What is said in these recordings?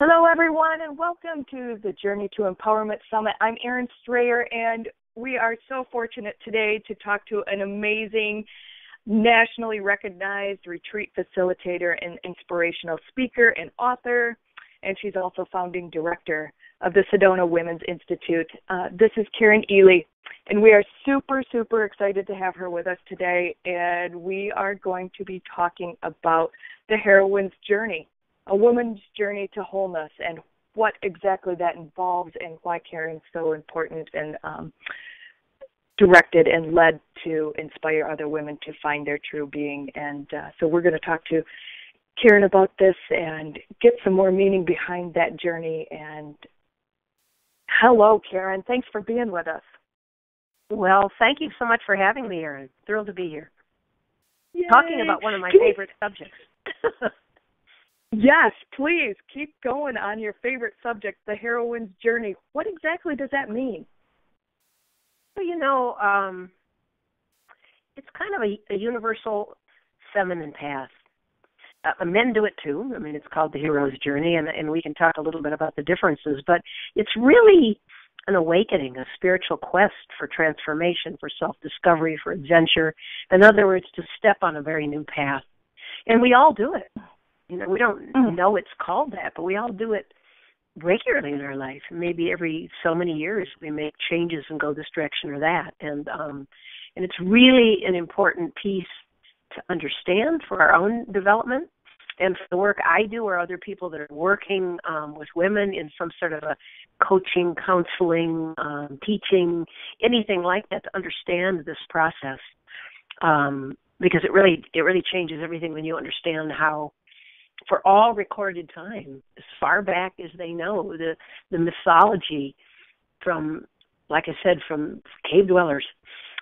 Hello, everyone, and welcome to the Journey to Empowerment Summit. I'm Erin Strayer, and we are so fortunate today to talk to an amazing, nationally recognized retreat facilitator and inspirational speaker and author, and she's also founding director of the Sedona Women's Institute. This is Karen Ely, and we are super, super excited to have her with us today, and we are going to be talking about the heroine's journey. A woman's journey to wholeness and what exactly that involves and why Karen's so important and directed and led to inspire other women to find their true being. And so we're going to talk to Karen about this and get some more meaning behind that journey. And hello, Karen. Thanks for being with us. Well, thank you so much for having me, Erin. Thrilled to be here. Yay. Talking about one of my favorite subjects. Yes, please keep going on your favorite subject, the heroine's journey. What exactly does that mean? Well, it's kind of a universal feminine path. Men do it too. I mean, it's called the hero's journey, and we can talk a little bit about the differences, but it's really an awakening, a spiritual quest for transformation, for self-discovery, for adventure. In other words, to step on a very new path. And we all do it. We don't know it's called that, but we all do it regularly in our life. Maybe every so many years we make changes and go this direction or that. And it's really an important piece to understand for our own development and for the work I do or other people that are working with women in some sort of a coaching, counseling, teaching, anything like that, to understand this process. Because it really changes everything when you understand how, for all recorded time, as far back as they know, the mythology from, like I said, from cave dwellers.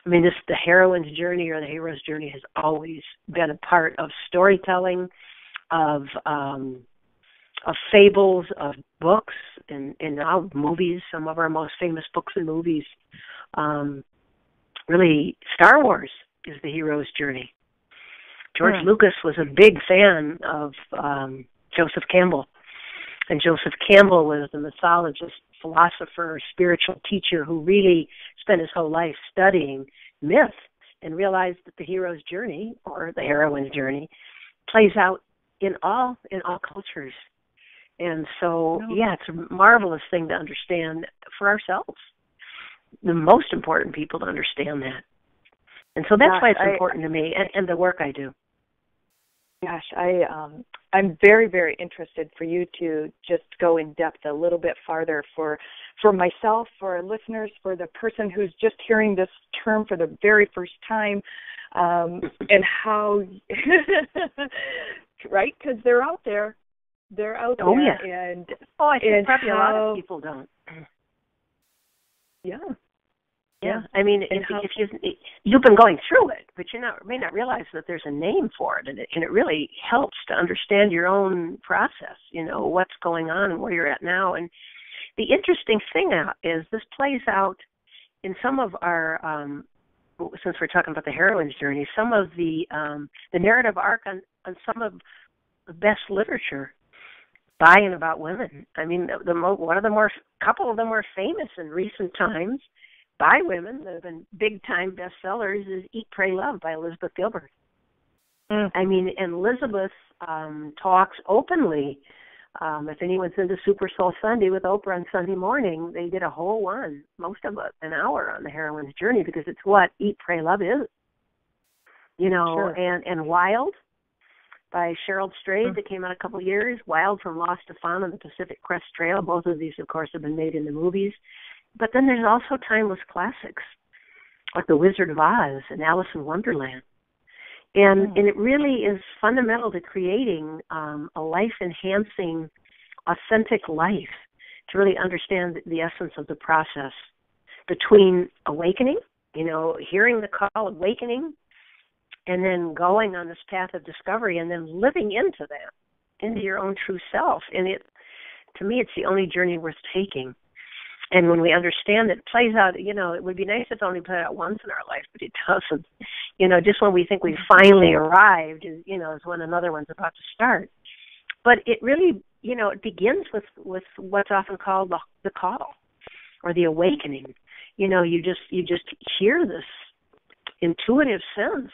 I mean, the heroine's journey or the hero's journey has always been a part of storytelling, of fables, of books, and now movies. Some of our most famous books and movies. Really, Star Wars is the hero's journey. George Lucas was a big fan of Joseph Campbell. And Joseph Campbell was the mythologist, philosopher, spiritual teacher who really spent his whole life studying myth and realized that the hero's journey, or the heroine's journey, plays out in all cultures. And so, it's a marvelous thing to understand for ourselves. The most important people to understand that. And so that's why it's important to me and the work I do. Gosh, I'm very, very interested for you to just go in depth a little bit farther for myself, for our listeners, for the person who's just hearing this term for the very first time, and how, right? Because they're out there. They're out there. Oh, yeah. And I think probably a lot of people don't. Yeah. Yeah, I mean, if you've been going through it, but you may not realize that there's a name for it, and it really helps to understand your own process, what's going on and where you're at now. And the interesting thing is this plays out in some of our, since we're talking about the heroine's journey, some of the narrative arc on some of the best literature by and about women. I mean, couple of the more famous in recent times by women that have been big-time bestsellers is Eat, Pray, Love by Elizabeth Gilbert. I mean, and Elizabeth talks openly. If anyone's into Super Soul Sunday with Oprah on Sunday morning, they did a whole one, most of it, an hour on the heroine's journey, because it's what Eat, Pray, Love is. Sure. And Wild by Cheryl Strayed that came out a couple of years, Wild from Lost to Found on the Pacific Crest Trail. Both of these, of course, have been made into movies. But then there's also timeless classics like The Wizard of Oz and Alice in Wonderland. And it really is fundamental to creating a life-enhancing, authentic life, to really understand the essence of the process between awakening, hearing the call, awakening, and then going on this path of discovery and then living into that, into your own true self. And to me, it's the only journey worth taking. And when we understand it plays out, it would be nice if it only played out once in our life, but it doesn't. Just when we think we've finally arrived is when another one's about to start. But it really it begins with what's often called the call or the awakening. You just hear this intuitive sense.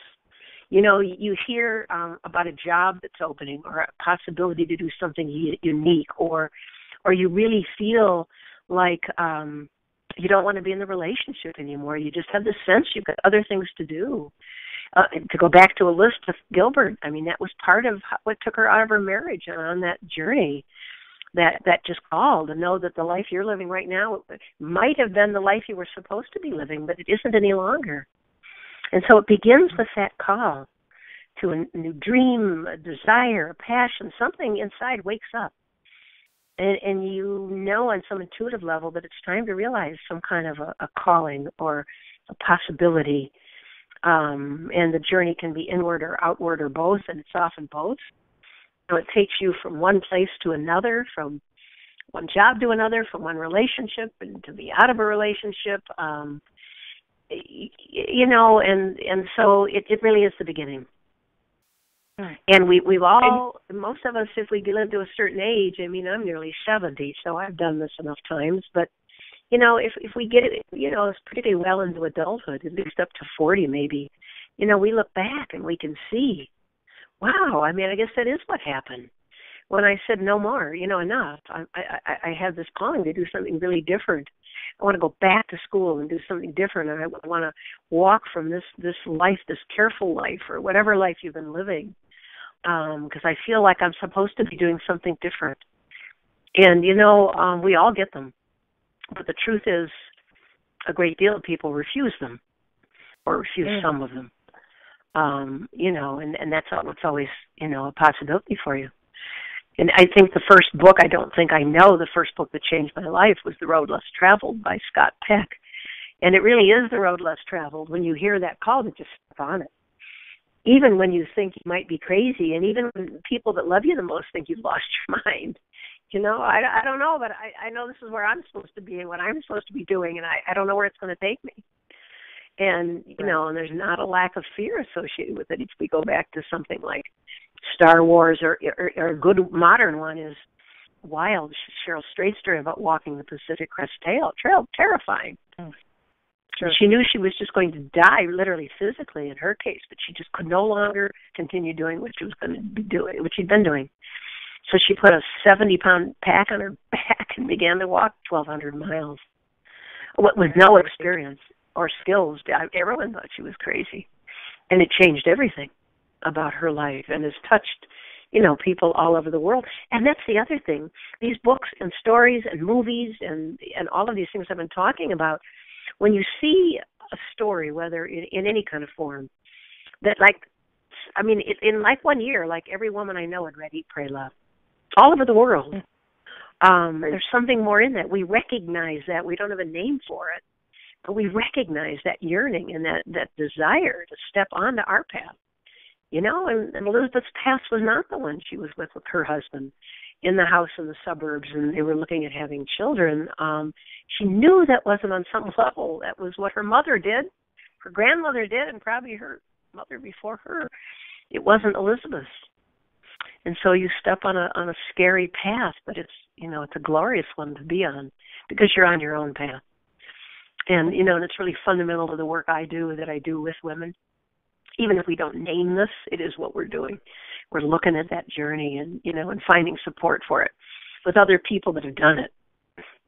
You hear about a job that's opening or a possibility to do something unique, or you really feel like you don't want to be in the relationship anymore. You just have the sense you've got other things to do. To go back to a list of Gilbert, I mean, that was part of what took her out of her marriage and on that journey. That just call to know that the life you're living right now might have been the life you were supposed to be living, but it isn't any longer. And so it begins with that call to a new dream, a desire, a passion. Something inside wakes up. And on some intuitive level that it's time to realize some kind of a calling or a possibility. And the journey can be inward or outward or both, and it's often both. So it takes you from one place to another, from one job to another, from one relationship and to be out of a relationship. And so it really is the beginning. Right. And we've all, most of us, if we live to a certain age, I mean, I'm nearly 70, so I've done this enough times, but if we get it, it's particularly well into adulthood, at least up to 40 maybe, we look back and we can see, wow, I mean, I guess that is what happened. When I said no more, enough, I had this calling to do something really different. I want to go back to school and do something different, and I want to walk from this life, this careful life, or whatever life you've been living, because I feel like I'm supposed to be doing something different. And, we all get them. But the truth is, a great deal of people refuse them, or refuse some of them. And that's what's always, a possibility for you. And I think the first book that changed my life was The Road Less Traveled by Scott Peck. And it really is the road less traveled when you hear that call to just step on it. Even when you think you might be crazy, and even when people that love you the most think you've lost your mind. I don't know, but I know this is where I'm supposed to be and what I'm supposed to be doing, and I don't know where it's going to take me. And, and there's not a lack of fear associated with it. If we go back to something like Star Wars, or a good modern one is Wild, Cheryl Strayed's story about walking the Pacific Crest Trail, terrifying. Sure. She knew she was just going to die, literally physically in her case, but she just could no longer continue doing what she was going to be doing, what she'd been doing. So she put a 70-pound pack on her back and began to walk 1,200 miles with no experience or skills. Everyone thought she was crazy. And it changed everything about her life and has touched, people all over the world. And that's the other thing. These books and stories and movies and all of these things I've been talking about, when you see a story, whether in any kind of form, that in 1 year, like every woman I know had read Eat, Pray, Love. All over the world. There's something more in that. We recognize that. We don't have a name for it, but we recognize that yearning and that desire to step onto our path. And Elizabeth's path was not the one she was with her husband in the house in the suburbs, and they were looking at having children. She knew that wasn't on some level. That was what her mother did, her grandmother did, and probably her mother before her. It wasn't Elizabeth's. And so you step on a scary path, but it's a glorious one to be on because you're on your own path. And and it's really fundamental to the work I do with women. Even if we don't name this, it is what we're doing. We're looking at that journey and and finding support for it with other people that have done it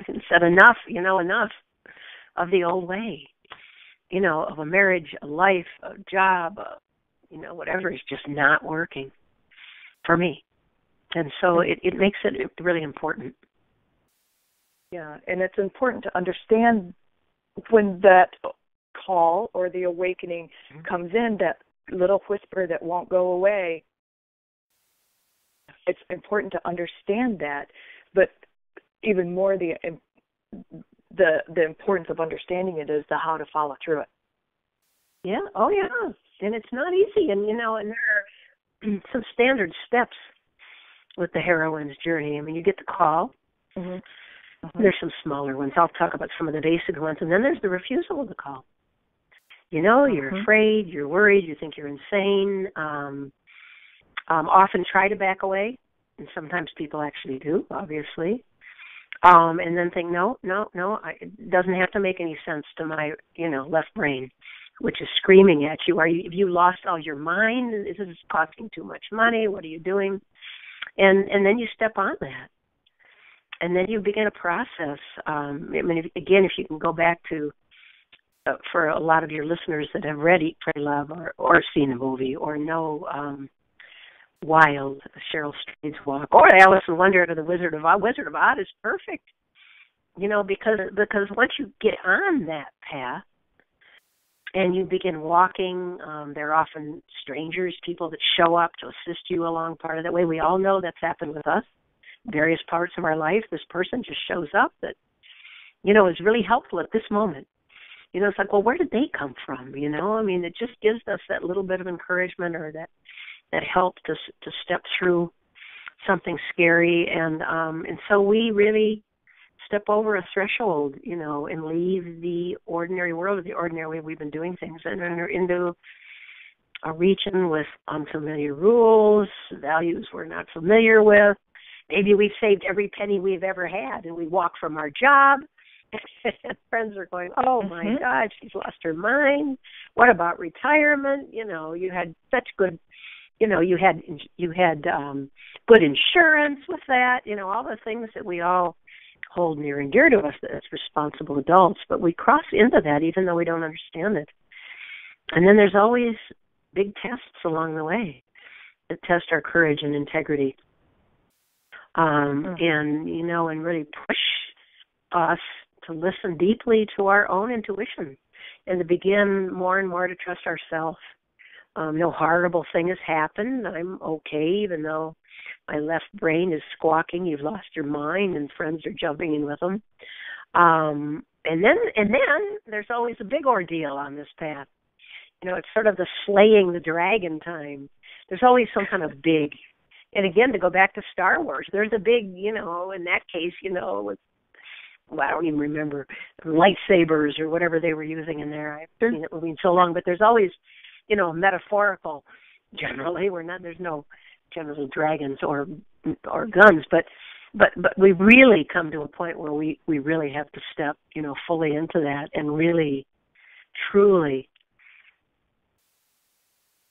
and said enough of the old way, of a marriage, a life, a job, whatever is just not working for me. And so it makes it really important. Yeah, and it's important to understand when that call or the awakening comes in, that little whisper that won't go away. It's important to understand that, but even more the importance of understanding it is the how to follow through it. Yeah, oh yeah, and it's not easy, and and there are some standard steps with the heroine's journey. I mean, you get the call. There's some smaller ones. I'll talk about some of the basic ones, and then there's the refusal of the call. You're afraid, you're worried, you think you're insane. Often try to back away. and sometimes people actually do, obviously, and then think, no, it doesn't have to make any sense to my, left brain, which is screaming at you. Have you lost all your mind? Is this costing too much money? What are you doing? And then you step on that. And then you begin a process. Again, if you can go back to, for a lot of your listeners that have read Eat, Pray, Love or seen the movie or know Wild, Cheryl Strayed's Walk, or Alice in Wonderland or the Wizard of Oz. Wizard of Oz is perfect, because once you get on that path and you begin walking, there are often strangers, people that show up to assist you along part of that way. We all know that's happened with us. Various parts of our life, this person just shows up that, is really helpful at this moment. It's like, well, where did they come from? It just gives us that little bit of encouragement or that help to step through something scary. And so we really step over a threshold, and leave the ordinary world, the ordinary way we've been doing things, and enter into a region with unfamiliar rules, values we're not familiar with. Maybe we've saved every penny we've ever had, and we walk from our job, and friends are going, oh, my God, she's lost her mind. What about retirement? You had such good, you had good insurance with that, all the things that we all hold near and dear to us as responsible adults. But we cross into that even though we don't understand it. And then there's always big tests along the way that test our courage and integrity. And really push us to listen deeply to our own intuition and to begin more and more to trust ourselves. No horrible thing has happened. I'm okay, even though my left brain is squawking, you've lost your mind, and friends are jumping in with them. And then there's always a big ordeal on this path. It's sort of the slaying the dragon time. There's always some kind of big. And again, to go back to Star Wars, there's a big, in that case, with, I don't even remember, lightsabers or whatever they were using in there. I've seen it moving so long, but there's always, metaphorical. Generally, there's no generally dragons or guns, but we've really come to a point where we really have to step, fully into that and really, truly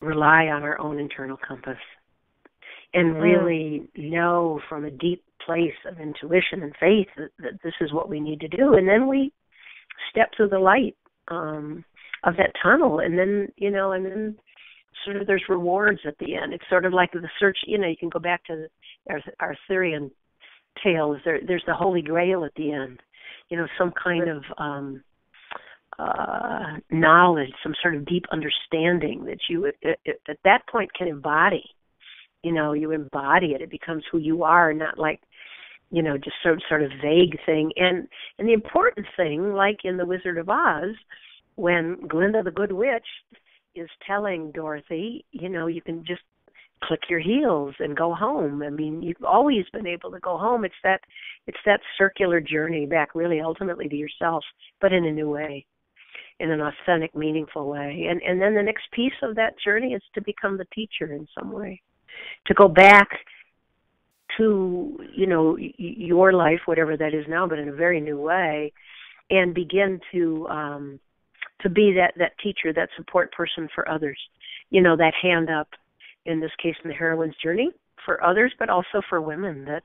rely on our own internal compass. And really know from a deep place of intuition and faith that this is what we need to do. And then we step through the light of that tunnel. And then, and then sort of there's rewards at the end. It's sort of like the search, you can go back to the Arthurian tales. There's the Holy Grail at the end. Some kind of knowledge, some sort of deep understanding that you at that point can embody. You embody it. It becomes who you are, not like, just sort of vague thing. And the important thing, like in The Wizard of Oz, when Glinda the Good Witch is telling Dorothy, you can just click your heels and go home. You've always been able to go home. It's that circular journey back really ultimately to yourself, but in a new way, in an authentic, meaningful way. And then the next piece of that journey is to become the teacher in some way. To go back to, your life, whatever that is now, but in a very new way, and begin to be that teacher, that support person for others. That hand up, in this case, in the heroine's journey, for others, but also for women that,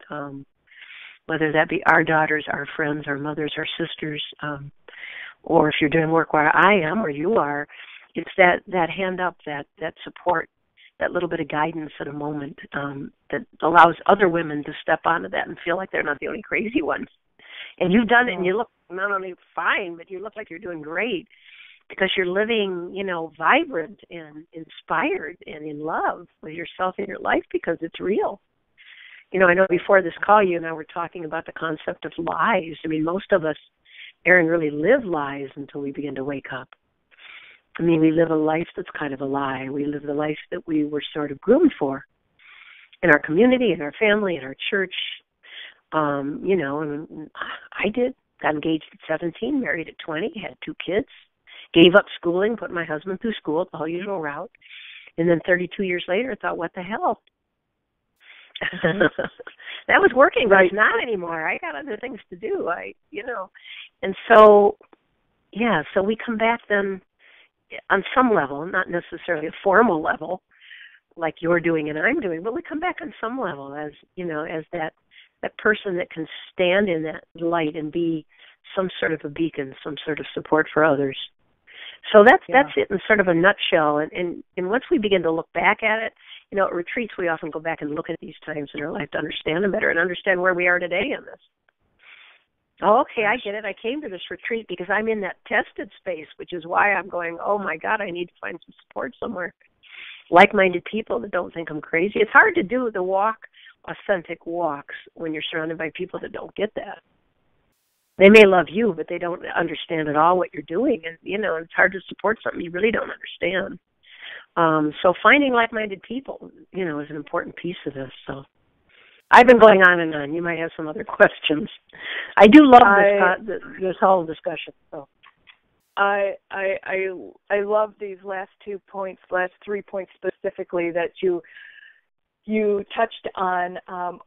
whether that be our daughters, our friends, our mothers, our sisters, or if you're doing work where I am or you are, it's that hand up, that support, that little bit of guidance at a moment that allows other women to step onto that and feel like they're not the only crazy ones. And you've done it, and you look not only fine, but you look like you're doing great because you're living, vibrant and inspired and in love with yourself and your life because it's real. I know before this call, you and I were talking about the concept of lies. Most of us, Erin, really live lies until we begin to wake up. We live a life that's kind of a lie. We live the life that we were sort of groomed for in our community, in our family, in our church. And I did. Got engaged at 17, married at 20, had 2 kids, gave up schooling, put my husband through school, the whole usual route. And then 32 years later, I thought, what the hell? That was working, but Right. it's not anymore. I got other things to do. And so, yeah, so we come back then on some level, not necessarily a formal level like you're doing and I'm doing, but we come back on some level as, as that person that can stand in that light and be some sort of a beacon, some sort of support for others. So that's it in sort of a nutshell. And once we begin to look back at it, at retreats we often go back and look at these times in our life to understand them better and understand where we are today in this. Oh, okay, I get it. I came to this retreat because I'm in that tested space, which is why I'm going, oh, my God, I need to find some support somewhere. Like-minded people that don't think I'm crazy. It's hard to do the authentic walks when you're surrounded by people that don't get that. They may love you, but they don't understand at all what you're doing. And, it's hard to support something you really don't understand. So finding like-minded people, is an important piece of this. So I've been going on and on. You might have some other questions. I do love this whole discussion. So I love these last 3 points specifically that you touched on.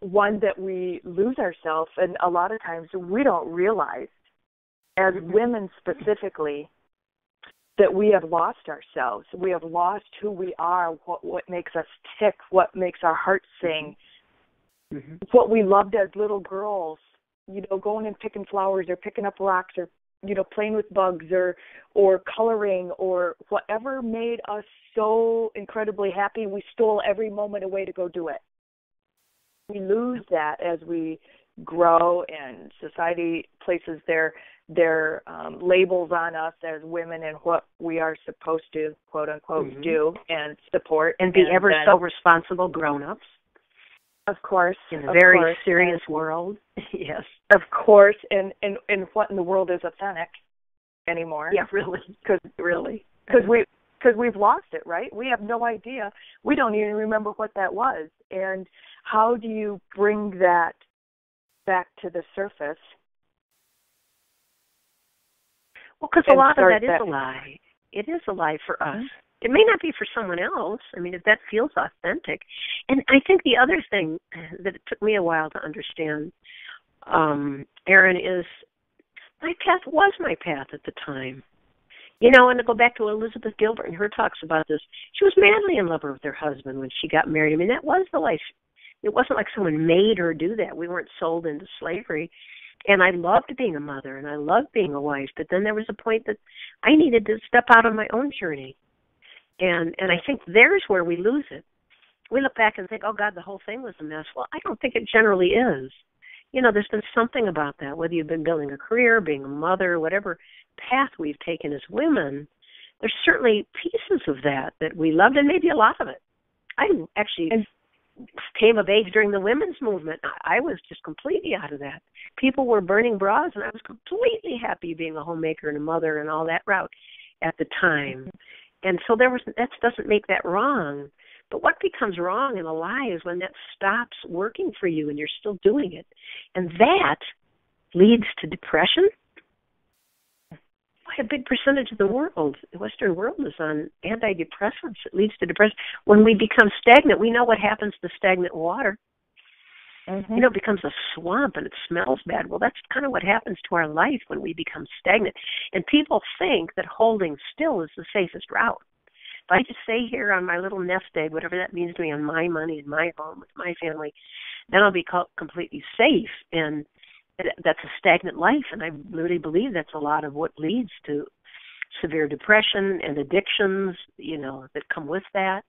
One, that we lose ourselves, and a lot of times we don't realize, as women specifically, that we have lost ourselves. We have lost who we are, what makes us tick, what makes our hearts sing, what we loved as little girls, going and picking flowers or picking up rocks or, playing with bugs or coloring or whatever made us so incredibly happy. We stole every moment away to go do it. We lose that as we grow, and society places their labels on us as women and what we are supposed to, quote unquote, do and support and be so responsible grown-ups. Of course, in a very serious world. Yes, of course, and what in the world is authentic anymore? Yeah, really, because we've lost it, right? We have no idea. We don't even remember what that was. And how do you bring that back to the surface? Well, because a lot of that is a lie. It is a lie for us. It may not be for someone else. I mean, if that feels authentic. And I think the other thing that it took me a while to understand, Erin, is my path was my path at the time. And to go back to Elizabeth Gilbert, and her talks about this, she was madly in love with her husband when she got married. I mean, that was the life. It wasn't like someone made her do that. We weren't sold into slavery. And I loved being a mother, and I loved being a wife. But then there was a point that I needed to step out on my own journey. And I think there's where we lose it. We look back and think, oh, God, the whole thing was a mess. Well, I don't think it generally is. There's been something about that, whether you've been building a career, being a mother, whatever path we've taken as women, there's certainly pieces of that we loved, and maybe a lot of it. I actually came of age during the women's movement. I was just completely out of that. People were burning bras, and I was completely happy being a homemaker and a mother and all that route at the time. And so that doesn't make that wrong. But what becomes wrong in a lie is when that stops working for you and you're still doing it. And that leads to depression. Quite a big percentage of the Western world is on antidepressants. It leads to depression. When we become stagnant, we know what happens to stagnant water. It becomes a swamp and it smells bad. Well, that's kind of what happens to our life when we become stagnant. And people think that holding still is the safest route. If I just stay here on my little nest egg, whatever that means to me, on my money, in my home, with my family, then I'll be completely safe. And that's a stagnant life. And I really believe that's a lot of what leads to severe depression and addictions, that come with that.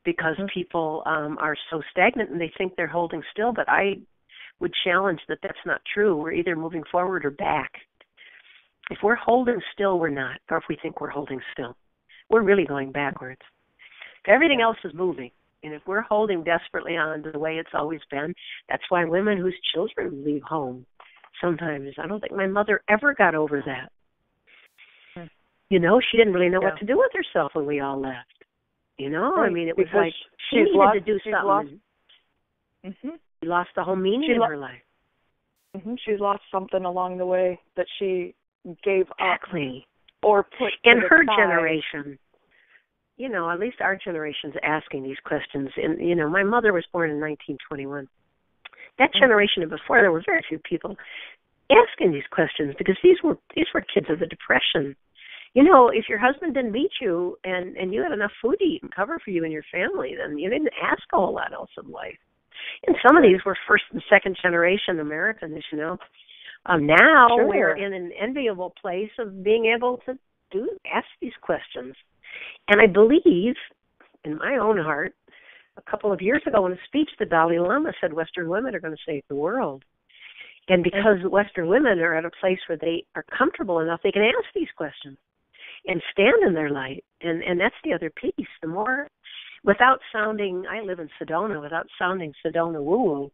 Because people are so stagnant and they think they're holding still. But I would challenge that that's not true. We're either moving forward or back. If we're holding still, we're not. Or if we think we're holding still, we're really going backwards. If everything else is moving, and if we're holding desperately on to the way it's always been, that's why women whose children leave home sometimes. I don't think my mother ever got over that. She didn't really know what to do with herself when we all left. I mean, it was like she needed to do something. She lost the whole meaning in her life. She lost something along the way that she gave up exactly. or put in to her the side. generation. at least our generation's asking these questions. And, my mother was born in 1921. That generation and before, there were very few people asking these questions because these were kids of the Depression. If your husband didn't beat you and you had enough food to eat and cover for you and your family, then you didn't ask a whole lot else in life. And some of these were first and second generation Americans, Now we're in an enviable place of being able to ask these questions. And I believe, in my own heart, a couple of years ago in a speech, the Dalai Lama said Western women are going to save the world. And because Western women are at a place where they are comfortable enough, they can ask these questions and stand in their light. And that's the other piece. The more, without sounding, I live in Sedona, without sounding Sedona woo-woo,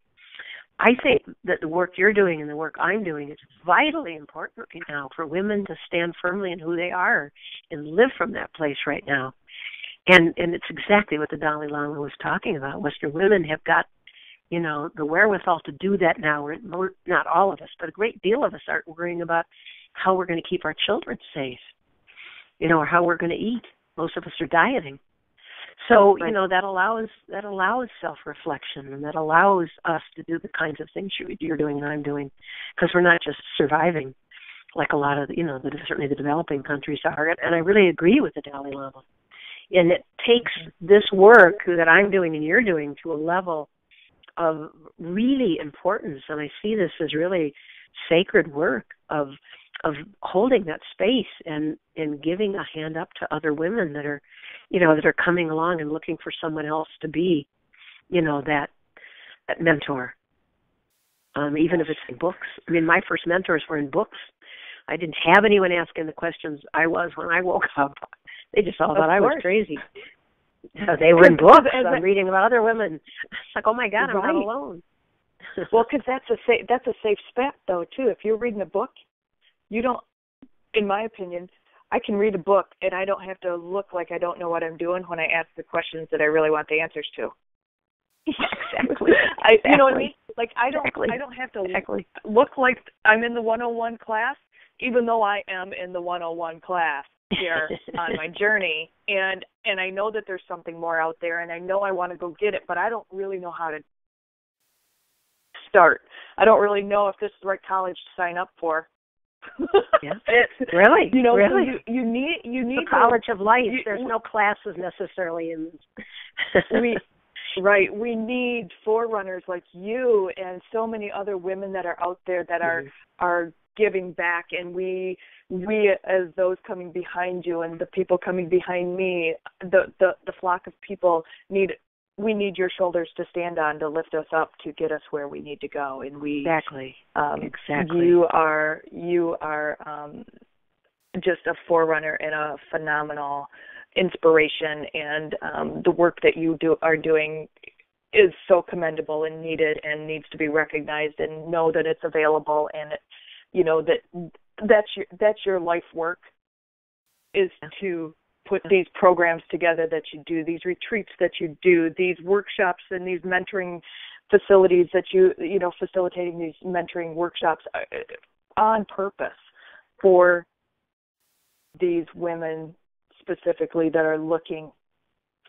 I think that the work you're doing and the work I'm doing is vitally important right now for women to stand firmly in who they are and live from that place right now. And it's exactly what the Dalai Lama was talking about. Western women have got, the wherewithal to do that now. We're not all of us, but a great deal of us aren't worrying about how we're going to keep our children safe, or how we're going to eat. Most of us are dieting. So, that allows self-reflection, and that allows us to do the kinds of things you're doing and I'm doing, because we're not just surviving like a lot of, certainly the developing countries are. And I really agree with the Dalai Lama. And it takes this work that I'm doing and you're doing to a level of really importance, and I see this as really sacred work of holding that space and giving a hand up to other women that are, that are coming along and looking for someone else to be, that mentor. Even if it's in books. I mean, my first mentors were in books. I didn't have anyone asking the questions I was when I woke up. They just all thought I was crazy. So they were in books. I'm reading about other women. It's like, oh my God, I'm not alone. Well, because that's a safe spot though too. If you're reading a book, you don't. In my opinion, I can read a book and I don't have to look like I don't know what I'm doing when I ask the questions that I really want the answers to. Exactly. You know what I mean? Like I don't have to look like I'm in the 101 class, even though I am in the 101 class here on my journey, and I know that there's something more out there, and I know I want to go get it, but I don't really know how to start. I don't really know if this is the right college to sign up for. Yeah. Really? Really? So you need the college of life. There's no classes necessarily in we need forerunners like you and so many other women that are out there that are giving back, and we as those coming behind you and the people coming behind me, the flock of people we need your shoulders to stand on to lift us up to get us where we need to go. And exactly. You are just a forerunner and a phenomenal inspiration, and the work that you are doing is so commendable and needed and needs to be recognized, and know that it's available, and that's your life work is to put these programs together that you do, these retreats that you do, these workshops and these mentoring facilities that facilitating these mentoring workshops on purpose for these women specifically that are looking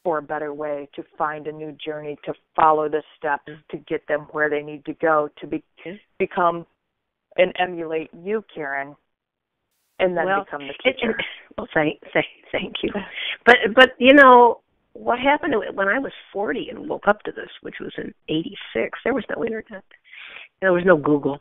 for a better way, to find a new journey, to follow the steps to get them where they need to go, to become and emulate you, Karen, and then become the teacher. Well, thank you. But what happened when I was 40 and woke up to this, which was in '86, there was no internet. There was no Google.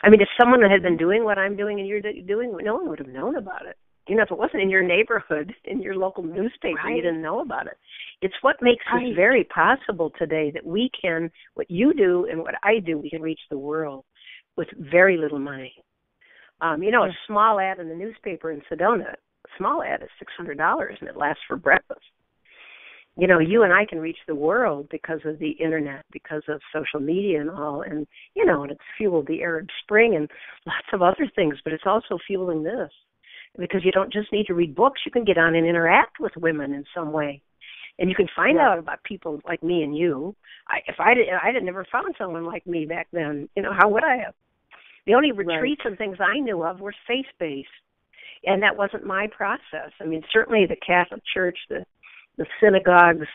I mean, if someone had been doing what I'm doing and you're doing, no one would have known about it. If it wasn't in your neighborhood, in your local newspaper, you didn't know about it. It's what makes it very possible today that we can, what you do and what I do, we can reach the world with very little money. A small ad in the newspaper in Sedona, a small ad is $600 and it lasts for breakfast. You and I can reach the world because of the internet, because of social media and all, and it's fueled the Arab Spring and lots of other things, but it's also fueling this. Because you don't just need to read books, you can get on and interact with women in some way. And you can find out about people like me and you. If I had never found someone like me back then, how would I have? The only retreats and things I knew of were faith-based, and that wasn't my process. I mean, certainly the Catholic Church, the the synagogues,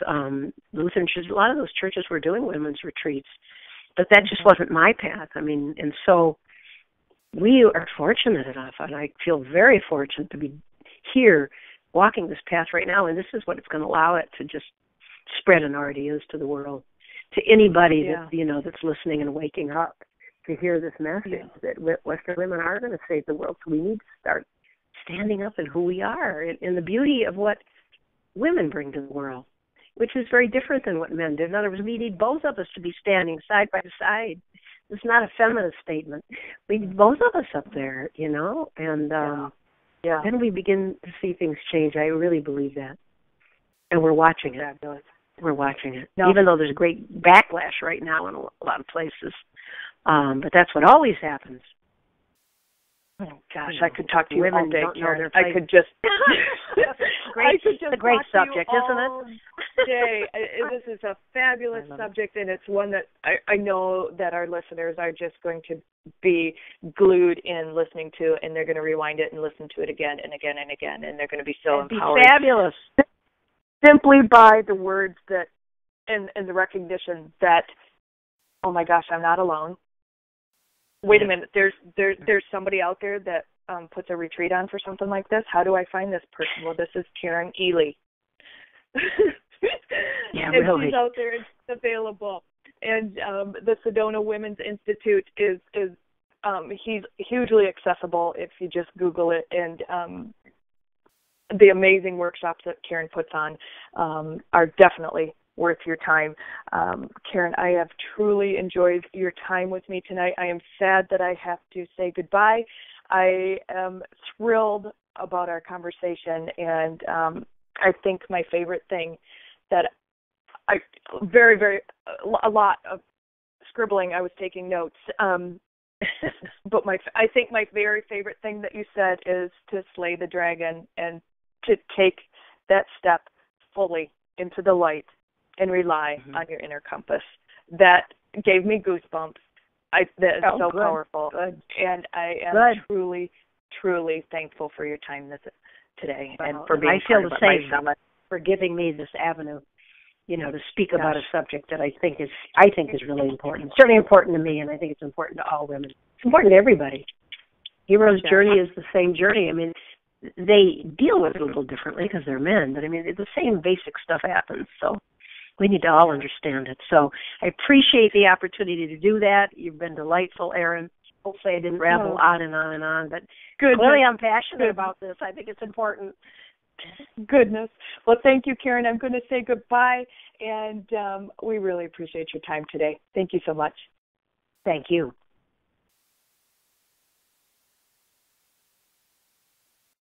Lutheran churches, a lot of those churches were doing women's retreats, but that just wasn't my path. I mean, and so we are fortunate enough, and I feel very fortunate to be here walking this path right now, and this is what it's going to allow it to just spread and already is to the world, to anybody that, you know, that's listening and waking up to hear this message that Western women are going to save the world. So we need to start standing up in who we are and the beauty of what women bring to the world, which is very different than what men do. In other words, we need both of us to be standing side by side. It's not a feminist statement. We need both of us up there, you know, and then we begin to see things change. I really believe that. And we're watching it. Fabulous. We're watching it, even though there's a great backlash right now in a lot of places. But that's what always happens. Oh, gosh, I could talk to you all day, Karen. I could just... It's a great subject, isn't it? Day. This is a fabulous subject, and it's one that I know that our listeners are just going to be glued in listening to, and they're going to rewind it and listen to it again and again and again, and they're going to be so empowered. Fabulous. Simply by the words that, and the recognition that, oh my gosh, I'm not alone. Wait a minute, there's somebody out there that puts a retreat on for something like this. How do I find this person? Well, this is Karen Ely. Yeah, and really. she's out there and it's available. And the Sedona Women's Institute is he's hugely accessible if you just Google it. And the amazing workshops that Karen puts on are definitely worth your time. Karen, I have truly enjoyed your time with me tonight. I am sad that I have to say goodbye. I am thrilled about our conversation, and I think my favorite thing that a lot of scribbling, I was taking notes, but I think my very favorite thing that you said is to slay the dragon and to take that step fully into the light and rely on your inner compass. That gave me goosebumps. That is so good. Powerful. Good. And I am truly, truly thankful for your time today and for being part of my summit. For giving me this avenue, you know, to speak about a subject that I think is really important. It's certainly important to me, and I think it's important to all women. It's important to everybody. Hero's journey is the same journey. I mean, they deal with it a little differently because they're men, but I mean, the same basic stuff happens. So we need to all understand it. So I appreciate the opportunity to do that. You've been delightful, Erin. Hopefully I didn't ramble on and on and on, but clearly I'm passionate about this. I think it's important. Goodness. Well, thank you, Karen. I'm going to say goodbye, and we really appreciate your time today. Thank you so much. Thank you.